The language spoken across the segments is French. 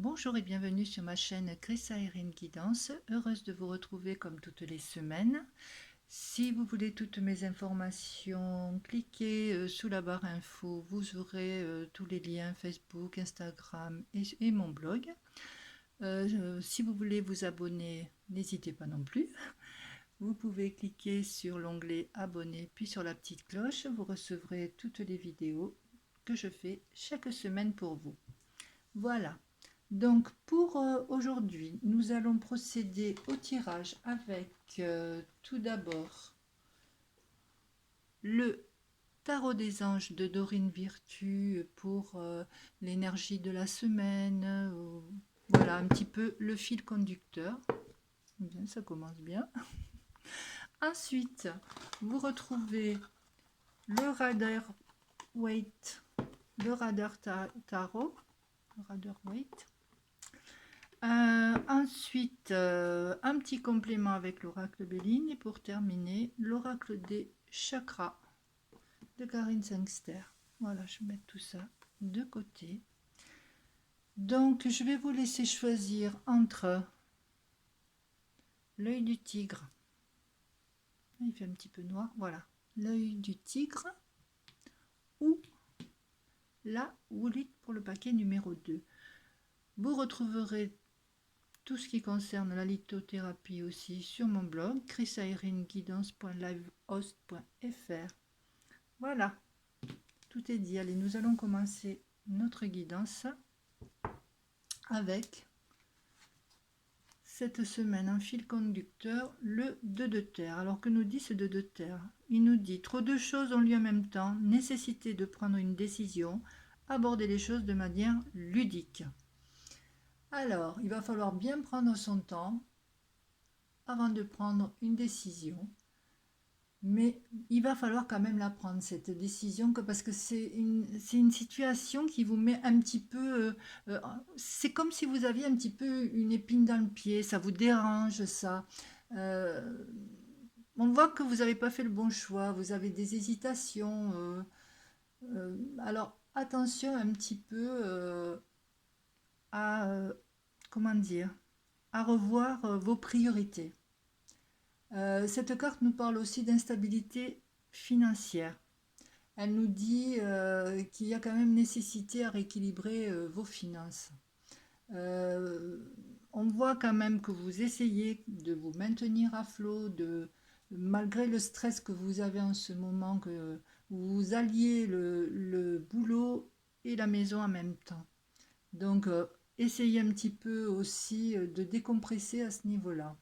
Bonjour et bienvenue sur ma chaîne Chrissa Erin Guidance, heureuse de vous retrouver comme toutes les semaines. Si vous voulez toutes mes informations, cliquez sous la barre info, vous aurez tous les liens Facebook, Instagram et mon blog. Si vous voulez vous abonner, n'hésitez pas non plus. Vous pouvez cliquer sur l'onglet abonner puis sur la petite cloche, vous recevrez toutes les vidéos que je fais chaque semaine pour vous. Voilà. Donc pour aujourd'hui, nous allons procéder au tirage avec tout d'abord le tarot des anges de Dorine Virtue pour l'énergie de la semaine. Voilà un petit peu le fil conducteur. Bien, ça commence bien. Ensuite, vous retrouvez le Rider-Waite, le Rider-Tarot, le Rider-Waite. Ensuite, un petit complément avec l'oracle Béline et pour terminer, l'oracle des chakras de Karine Sangster. Voilà, je vais mettre tout ça de côté. Donc, je vais vous laisser choisir entre l'œil du tigre. Il fait un petit peu noir, voilà. L'œil du tigre ou la Woolite pour le paquet numéro 2. Vous retrouverez tout ce qui concerne la lithothérapie aussi sur mon blog chrissaeringuidance.livehost.fr. Voilà, tout est dit. Allez, nous allons commencer notre guidance avec cette semaine en fil conducteur, le 2 de terre. Alors que nous dit ce 2 de terre? Il nous dit: trop de choses ont lieu en même temps, nécessité de prendre une décision, aborder les choses de manière ludique. Alors, il va falloir bien prendre son temps avant de prendre une décision, mais il va falloir quand même la prendre, cette décision, parce que c'est une situation qui vous met un petit peu... c'est comme si vous aviez un petit peu une épine dans le pied, ça vous dérange, ça. On voit que vous n'avez pas fait le bon choix, vous avez des hésitations. Alors, attention un petit peu à... comment dire, à revoir vos priorités. Cette carte nous parle aussi d'instabilité financière. Elle nous dit qu'il y a quand même nécessité à rééquilibrer vos finances. On voit quand même que vous essayez de vous maintenir à flot, malgré le stress que vous avez en ce moment, que vous alliez le boulot et la maison en même temps. Donc, essayez un petit peu aussi de décompresser à ce niveau-là.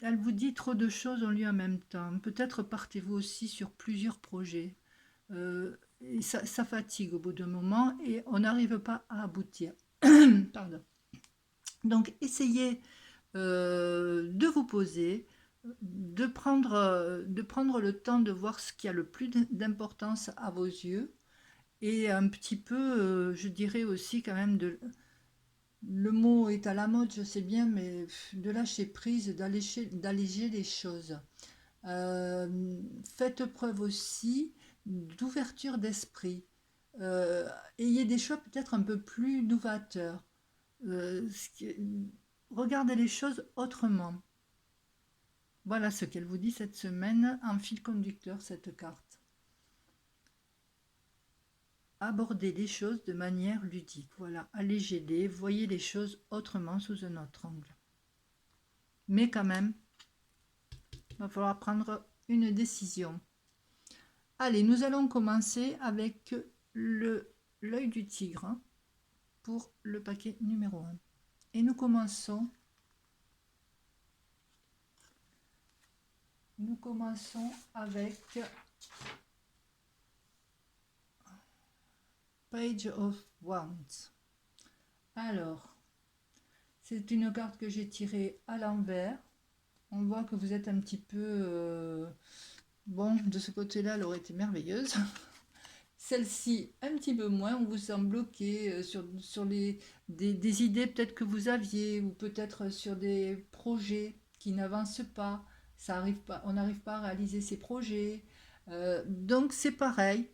Elle vous dit trop de choses ont lieu en même temps. Peut-être partez-vous aussi sur plusieurs projets. Et ça fatigue au bout d'un moment et on n'arrive pas à aboutir. Pardon. Donc essayez de vous poser, de prendre le temps de voir ce qui a le plus d'importance à vos yeux et un petit peu, je dirais aussi quand même le mot est à la mode, je sais bien, mais de lâcher prise, d'alléger les choses. Faites preuve aussi d'ouverture d'esprit. Ayez des choix peut-être un peu plus novateurs. Regardez les choses autrement. Voilà ce qu'elle vous dit cette semaine en fil conducteur, cette carte. Abordez les choses de manière ludique. Voilà, allégez-les, voyez les choses autrement sous un autre angle. Mais quand même, il va falloir prendre une décision. Allez, nous allons commencer avec l'œil du tigre pour le paquet numéro 1. Et nous commençons avec Page of Wands. Alors, c'est une carte que j'ai tirée à l'envers. On voit que vous êtes un petit peu... bon, de ce côté-là, elle aurait été merveilleuse. Celle-ci, un petit peu moins, on vous sent bloqué sur des idées peut-être que vous aviez, ou peut-être sur des projets qui n'avancent pas. Ça arrive pas, on n'arrive pas à réaliser ces projets. Donc c'est pareil.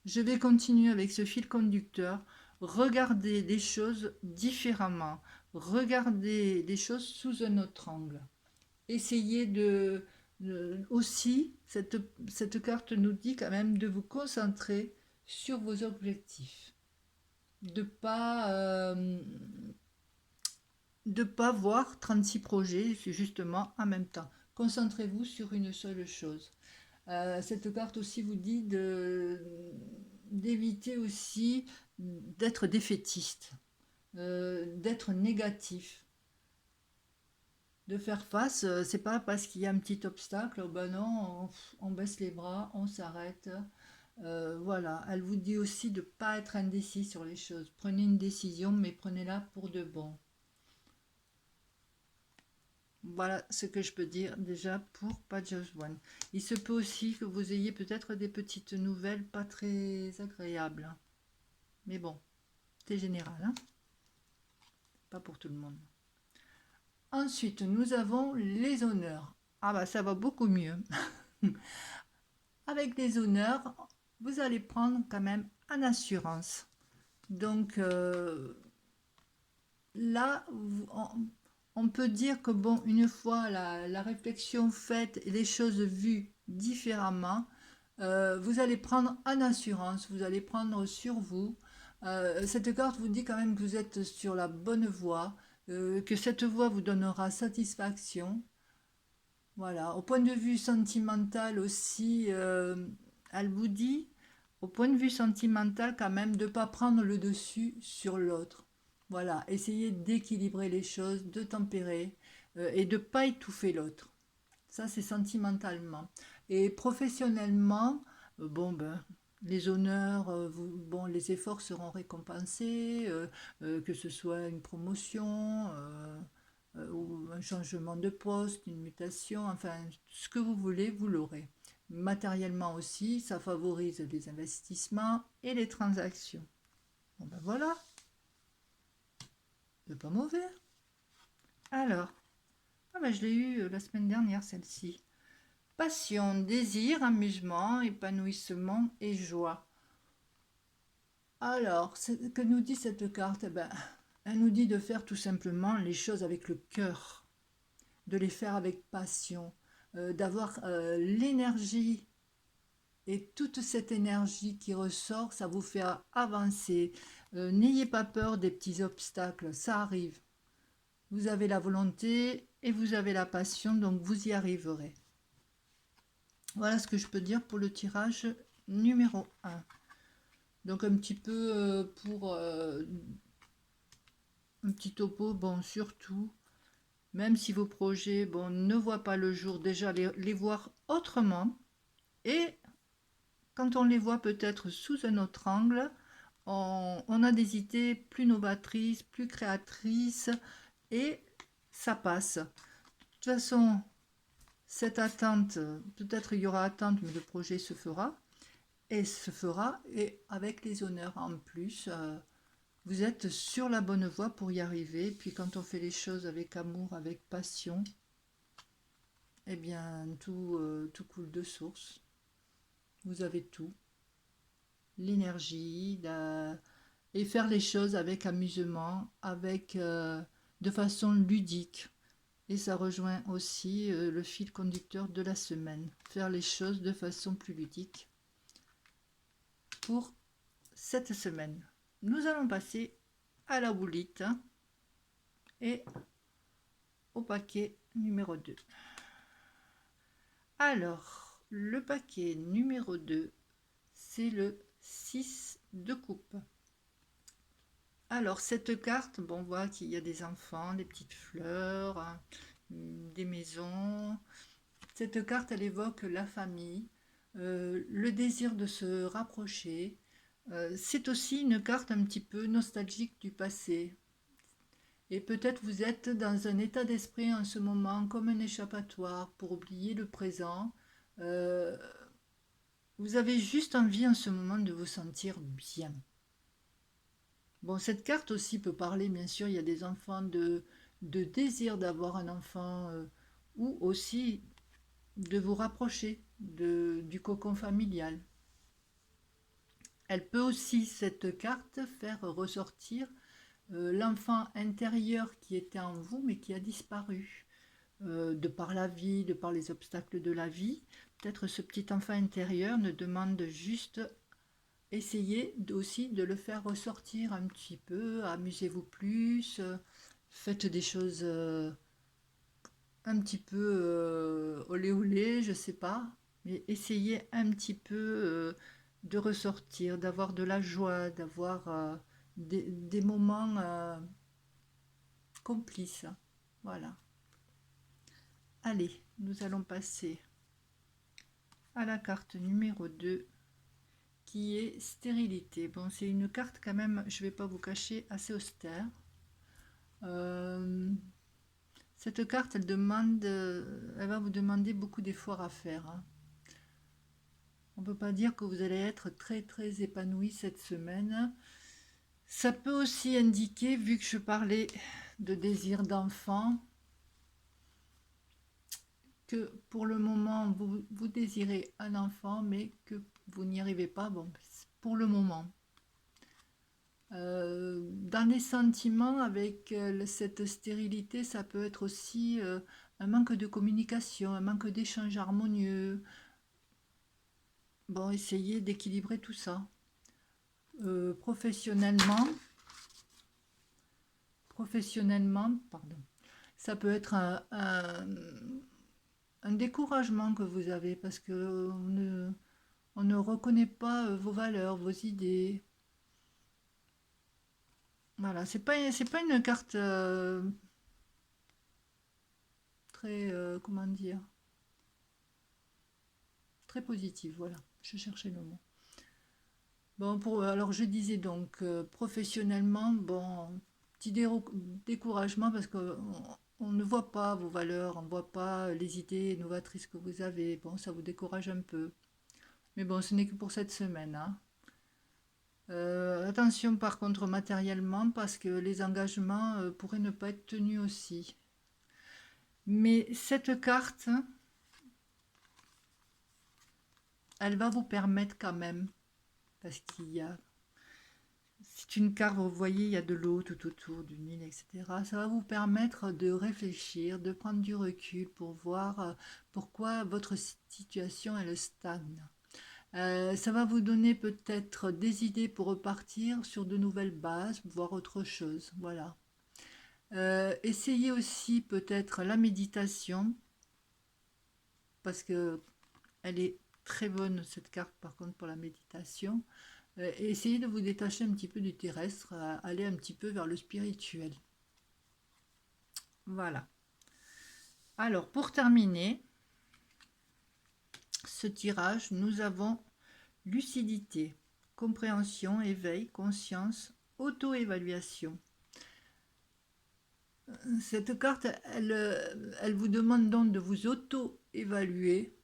Je vais continuer avec ce fil conducteur. regardez les choses différemment, regardez les choses sous un autre angle. Essayez aussi, cette carte nous dit quand même de vous concentrer sur vos objectifs, de pas voir 36 projets justement en même temps. Concentrez-vous sur une seule chose. Cette carte aussi vous dit d'éviter aussi d'être défaitiste, d'être négatif, de faire face. C'est pas parce qu'il y a un petit obstacle, oh ben non, on baisse les bras, on s'arrête. Voilà, elle vous dit aussi de ne pas être indécis sur les choses. Prenez une décision, mais prenez-la pour de bon. Voilà ce que je peux dire déjà pour Page of One. Il se peut aussi que vous ayez peut-être des petites nouvelles pas très agréables. Mais bon, c'est général, hein, pas pour tout le monde. Ensuite, nous avons les honneurs. Ah bah ça va beaucoup mieux. Avec les honneurs, vous allez prendre quand même en assurance. Donc là, on peut dire que bon, une fois la réflexion faite et les choses vues différemment, vous allez prendre en assurance, vous allez prendre sur vous. Cette carte vous dit quand même que vous êtes sur la bonne voie, que cette voie vous donnera satisfaction. Voilà, au point de vue sentimental aussi, elle vous dit, au point de vue sentimental quand même, de ne pas prendre le dessus sur l'autre. Voilà, essayez d'équilibrer les choses, de tempérer et de ne pas étouffer l'autre. Ça, c'est sentimentalement. Et professionnellement, bon, ben, les honneurs, bon, les efforts seront récompensés, que ce soit une promotion ou un changement de poste, une mutation, enfin, ce que vous voulez, vous l'aurez. Matériellement aussi, ça favorise les investissements et les transactions. Bon ben voilà, c'est pas mauvais. Alors, ah ben je l'ai eu la semaine dernière celle-ci. Passion, désir, amusement, épanouissement et joie. Alors, que nous dit cette carte? Eh ben, elle nous dit de faire tout simplement les choses avec le cœur, de les faire avec passion, d'avoir l'énergie et toute cette énergie qui ressort, ça vous fait avancer. N'ayez pas peur des petits obstacles, ça arrive. Vous avez la volonté et vous avez la passion, donc vous y arriverez. Voilà ce que je peux dire pour le tirage numéro 1. Donc un petit peu pour un petit topo, bon surtout, même si vos projets bon, ne voient pas le jour, déjà les voir autrement. Et quand on les voit peut-être sous un autre angle, on a des idées plus novatrices, plus créatrices, et ça passe. De toute façon, cette attente, peut-être il y aura attente, mais le projet se fera. Et avec les honneurs en plus, vous êtes sur la bonne voie pour y arriver. Puis quand on fait les choses avec amour, avec passion, eh bien tout coule de source. Vous avez tout, l'énergie, et faire les choses avec amusement, de façon ludique. Et ça rejoint aussi le fil conducteur de la semaine. Faire les choses de façon plus ludique pour cette semaine. Nous allons passer à la boulite et au paquet numéro 2. Alors, le paquet numéro 2, c'est le 6 de coupe. Alors, cette carte, bon, on voit qu'il y a des enfants, des petites fleurs, hein, des maisons. Cette carte, elle évoque la famille, le désir de se rapprocher. C'est aussi une carte un petit peu nostalgique du passé. Et peut-être vous êtes dans un état d'esprit en ce moment comme un échappatoire pour oublier le présent. Euh, Vous avez juste envie en ce moment de vous sentir bien. Bon, cette carte aussi peut parler, bien sûr, il y a des enfants de désir d'avoir un enfant ou aussi de vous rapprocher du cocon familial. Elle peut aussi, cette carte, faire ressortir l'enfant intérieur qui était en vous, mais qui a disparu. De par la vie, de par les obstacles de la vie. Peut-être ce petit enfant intérieur ne demande juste essayer aussi de le faire ressortir un petit peu, amusez-vous plus, faites des choses un petit peu olé olé, je sais pas, mais essayez un petit peu de ressortir, d'avoir de la joie, d'avoir des moments complices. Voilà. Allez, nous allons passer à la carte numéro 2 qui est stérilité. Bon, c'est une carte quand même, je ne vais pas vous cacher, assez austère. Cette carte, elle va vous demander beaucoup d'efforts à faire. Hein. On ne peut pas dire que vous allez être très très épanoui cette semaine. Ça peut aussi indiquer, vu que je parlais de désir d'enfant, que pour le moment vous désirez un enfant, mais que vous n'y arrivez pas. Bon, pour le moment. Dans les sentiments, avec cette stérilité, ça peut être aussi un manque de communication, un manque d'échange harmonieux. Bon, essayez d'équilibrer tout ça. Professionnellement, pardon, ça peut être un découragement que vous avez parce que on ne reconnaît pas vos valeurs, vos idées. Voilà, c'est pas une carte très, comment dire, très positive, voilà, je cherchais le mot. Bon, alors je disais donc, professionnellement, bon, petit découragement parce que on ne voit pas vos valeurs, on ne voit pas les idées novatrices que vous avez, bon, ça vous décourage un peu. Mais bon, ce n'est que pour cette semaine, hein. Attention par contre matériellement parce que les engagements pourraient ne pas être tenus aussi. Mais cette carte, elle va vous permettre quand même, parce qu'il y a, c'est une carte, vous voyez, il y a de l'eau tout autour d'une île, etc. Ça va vous permettre de réfléchir, de prendre du recul pour voir pourquoi votre situation, elle stagne. Ça va vous donner peut-être des idées pour repartir sur de nouvelles bases, voir autre chose, voilà. Essayez aussi peut-être la méditation, parce que elle est très bonne cette carte par contre pour la méditation. Essayez de vous détacher un petit peu du terrestre, aller un petit peu vers le spirituel. Voilà. Alors pour terminer ce tirage, nous avons lucidité, compréhension, éveil, conscience, auto-évaluation. Cette carte, elle vous demande donc de vous auto-évaluer.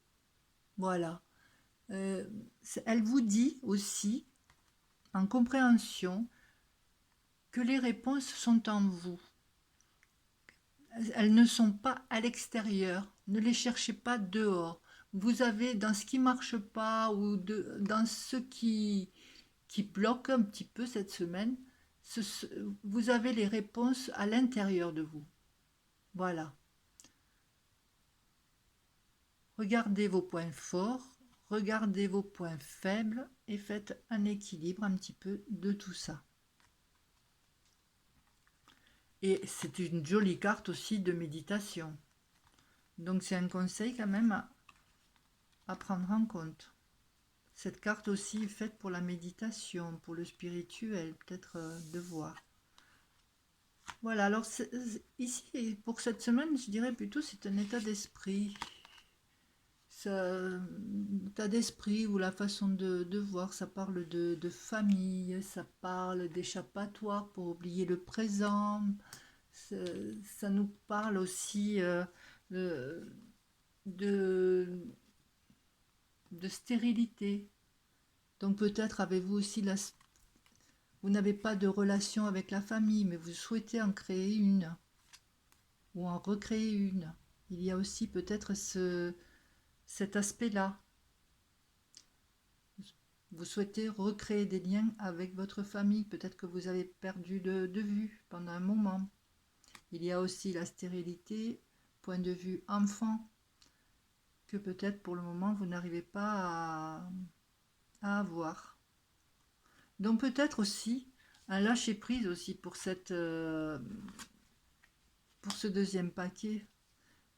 Voilà. Elle vous dit aussi, en compréhension, que les réponses sont en vous. Elles ne sont pas à l'extérieur. Ne les cherchez pas dehors. Vous avez dans ce qui ne marche pas ou dans ce qui bloque un petit peu cette semaine, vous avez les réponses à l'intérieur de vous. Voilà. Regardez vos points forts, regardez vos points faibles et faites un équilibre un petit peu de tout ça. Et c'est une jolie carte aussi de méditation. Donc c'est un conseil quand même à prendre en compte. Cette carte aussi est faite pour la méditation, pour le spirituel, peut-être de voir. Voilà, alors ici, pour cette semaine, je dirais plutôt c'est un état d'esprit. État d'esprit ou la façon de voir, ça parle de famille, ça parle d'échappatoire pour oublier le présent, ça nous parle aussi de, de stérilité. Donc peut-être avez-vous aussi vous n'avez pas de relation avec la famille, mais vous souhaitez en créer une ou en recréer une. Il y a aussi peut-être cet aspect-là. Vous souhaitez recréer des liens avec votre famille. Peut-être que vous avez perdu de vue pendant un moment. Il y a aussi la stérilité, point de vue enfant, que peut-être pour le moment vous n'arrivez pas à avoir. Donc peut-être aussi un lâcher prise aussi pour pour ce deuxième paquet.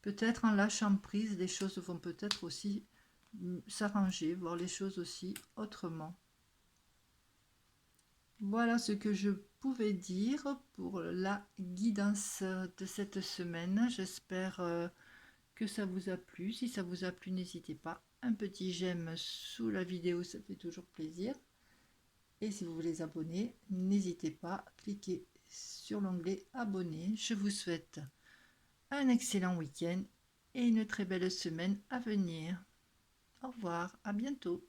Peut-être en lâchant prise, les choses vont peut-être aussi s'arranger, voir les choses aussi autrement. Voilà ce que je pouvais dire pour la guidance de cette semaine. J'espère que ça vous a plu. Si ça vous a plu, n'hésitez pas. Un petit j'aime sous la vidéo, ça fait toujours plaisir. Et si vous voulez abonner, n'hésitez pas, cliquez sur l'onglet abonner. Je vous souhaite un excellent week-end et une très belle semaine à venir. Au revoir, à bientôt.